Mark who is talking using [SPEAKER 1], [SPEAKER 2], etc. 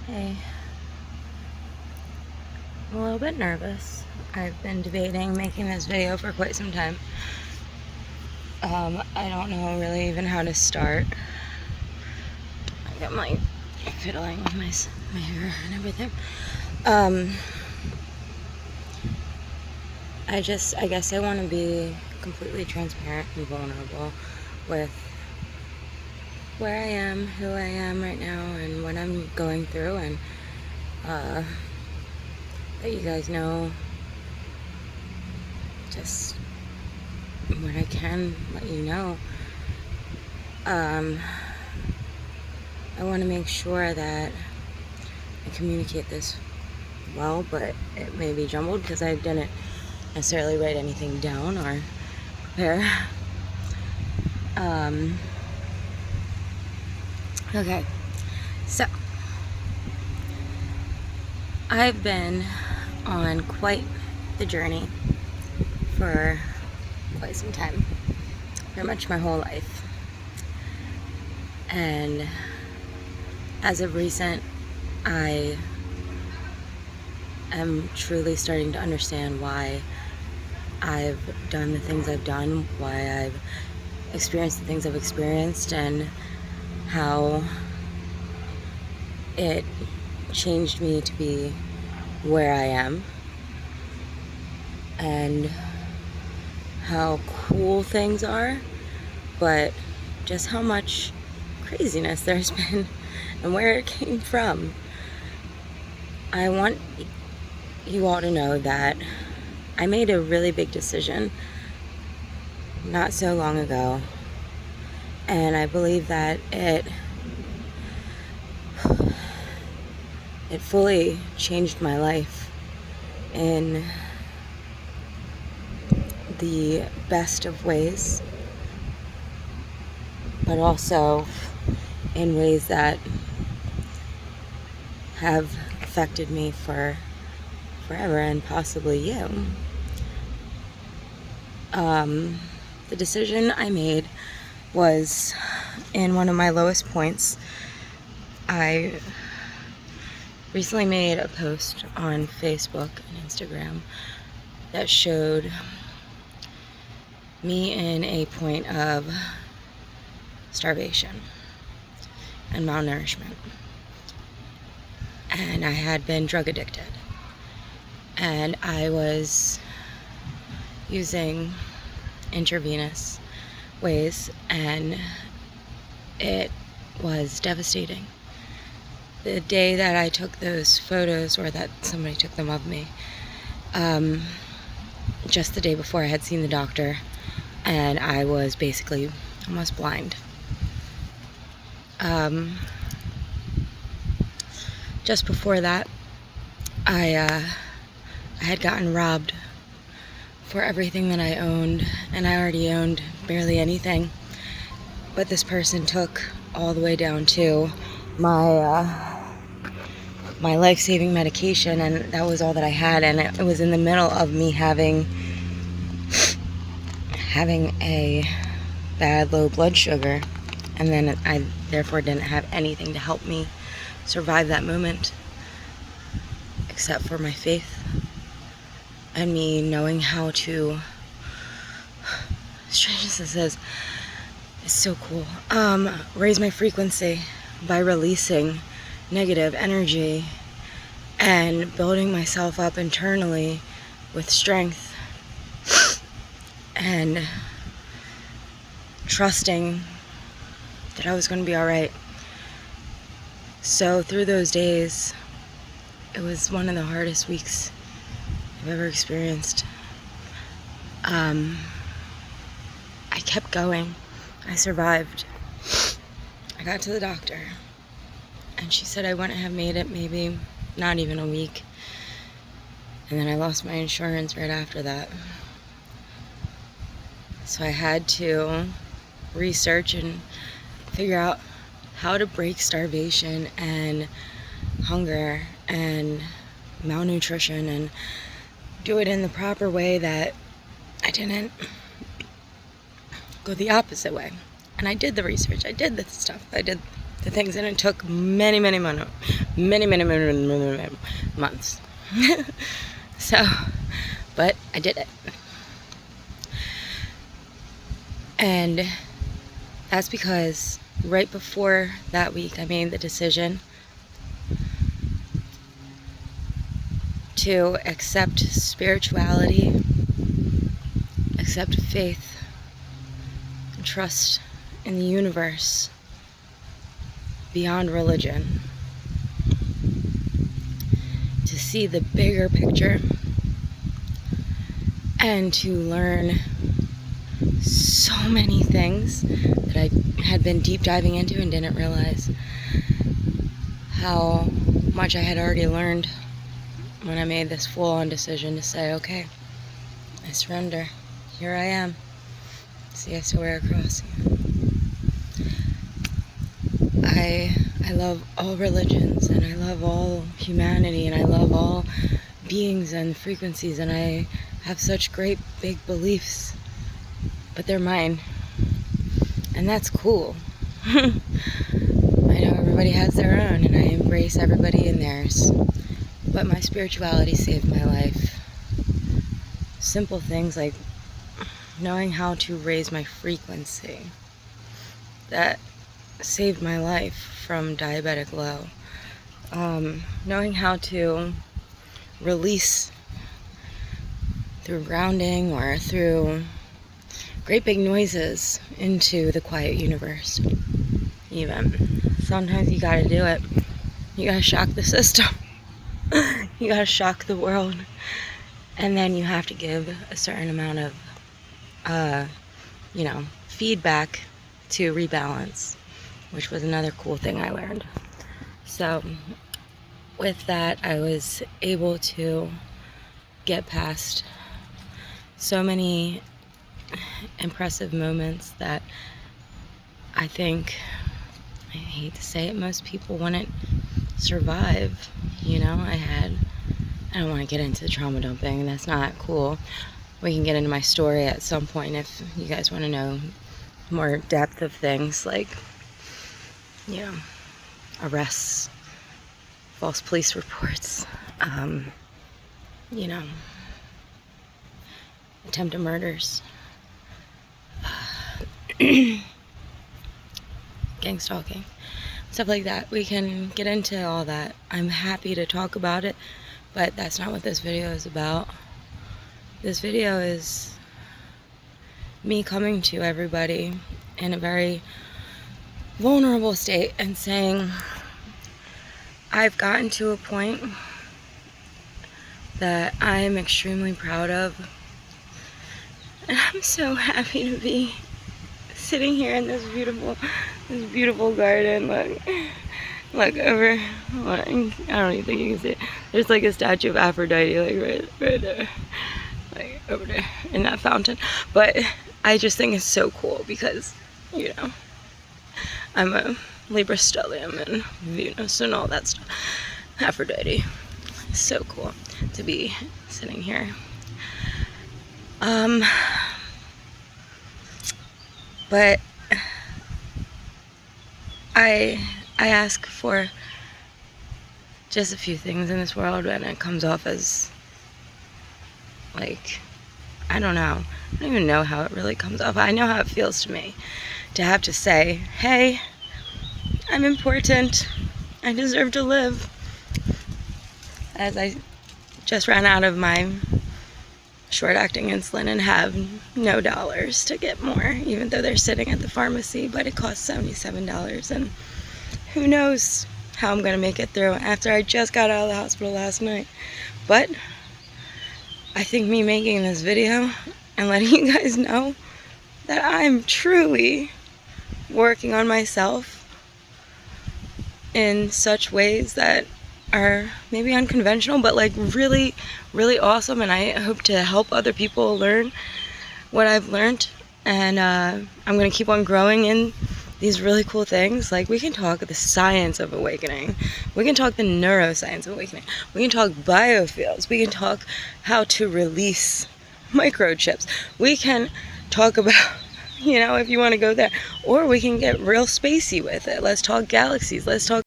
[SPEAKER 1] Hey, I'm a little bit nervous. I've been debating making this video for quite some time. I don't know really even how to start. I got my fiddling with my hair and everything. I guess I want to be completely transparent and vulnerable with where I am, who I am right now, and what I'm going through, and let you guys know just what I can let you know. I want to make sure that I communicate this well, but it may be jumbled because I didn't necessarily write anything down or prepare. Okay, so I've been on quite the journey for quite some time, pretty much my whole life. And as of recent, I am truly starting to understand why I've done the things I've done, why I've experienced the things I've experienced, and how it changed me to be where I am, and how cool things are, but just how much craziness there's been and where it came from. I want you all to know that I made a really big decision not so long ago, and I believe that it fully changed my life in the best of ways, but also in ways that have affected me for forever, and possibly you. The decision I made was in one of my lowest points. I recently made a post on Facebook and Instagram that showed me in a point of starvation and malnourishment. And I had been drug addicted. And I was using intravenous ways, and it was devastating. The day that I took those photos, or that somebody took them of me, just the day before, I had seen the doctor, and I was basically almost blind. Just before that, I had gotten robbed for everything that I owned, and I already owned barely anything. But this person took all the way down to my life-saving medication, and that was all that I had. And it was in the middle of me having a bad low blood sugar, and then I therefore didn't have anything to help me survive that moment except for my faith and me knowing how to, strange as this is, it's so cool, raise my frequency by releasing negative energy and building myself up internally with strength and trusting that I was going to be alright. So through those days, it was one of the hardest weeks I've ever experienced. I kept going. I survived. I got to the doctor, and she said I wouldn't have made it maybe not even a week. And then I lost my insurance right after that. So I had to research and figure out how to break starvation and hunger and malnutrition, and do it in the proper way that I didn't go the opposite way. And I did the research, I did the stuff, I did the things, and it took many months. So, but I did it. And that's because right before that week, I made the decision to accept spirituality, accept faith, and trust in the universe beyond religion, to see the bigger picture and to learn so many things that I had been deep diving into and didn't realize how much I had already learned when I made this full-on decision to say, okay, I surrender. Here I am. See, I still wear a cross. I love all religions, and I love all humanity, and I love all beings and frequencies, and I have such great big beliefs, but they're mine, and that's cool. I know everybody has their own, and I embrace everybody in theirs, but my spirituality saved my life. Simple things like knowing how to raise my frequency, that saved my life from diabetic low. Knowing how to release through grounding or through great big noises into the quiet universe. Even sometimes you gotta do it. You gotta shock the system. You gotta shock the world, and then you have to give a certain amount of feedback to rebalance, which was another cool thing I learned. So with that, I was able to get past so many impressive moments that I think, I hate to say it, most people wouldn't survive. I don't want to get into the trauma dumping, that's not cool. We can get into my story at some point if you guys want to know more depth of things like, arrests, false police reports, attempted murders, gang stalking, stuff like that. We can get into all that. I'm happy to talk about it, but that's not what this video is about. This video is me coming to everybody in a very vulnerable state and saying, I've gotten to a point that I am extremely proud of, and I'm so happy to be sitting here in this beautiful garden. Look over. I don't even think you can see it. There's like a statue of Aphrodite, like right there, like over there in that fountain. But I just think it's so cool because, I'm a Libra stellium and Venus and all that stuff. Aphrodite. So cool to be sitting here. But I ask for just a few things in this world, and it comes off as like, I don't even know how it really comes off. I know how it feels to me to have to say, hey, I'm important, I deserve to live, as I just ran out of my short-acting insulin and have no dollars to get more, even though they're sitting at the pharmacy, but it costs $77, and who knows how I'm gonna make it through after I just got out of the hospital last night. But I think me making this video and letting you guys know that I'm truly working on myself in such ways that are maybe unconventional, but like really, really awesome, and I hope to help other people learn what I've learned, and I'm gonna keep on growing in these really cool things. Like, we can talk the science of awakening, we can talk the neuroscience of awakening, we can talk biofields, we can talk how to release microchips, we can talk about you know, if you want to go there. Or we can get real spacey with it. Let's talk galaxies. Let's talk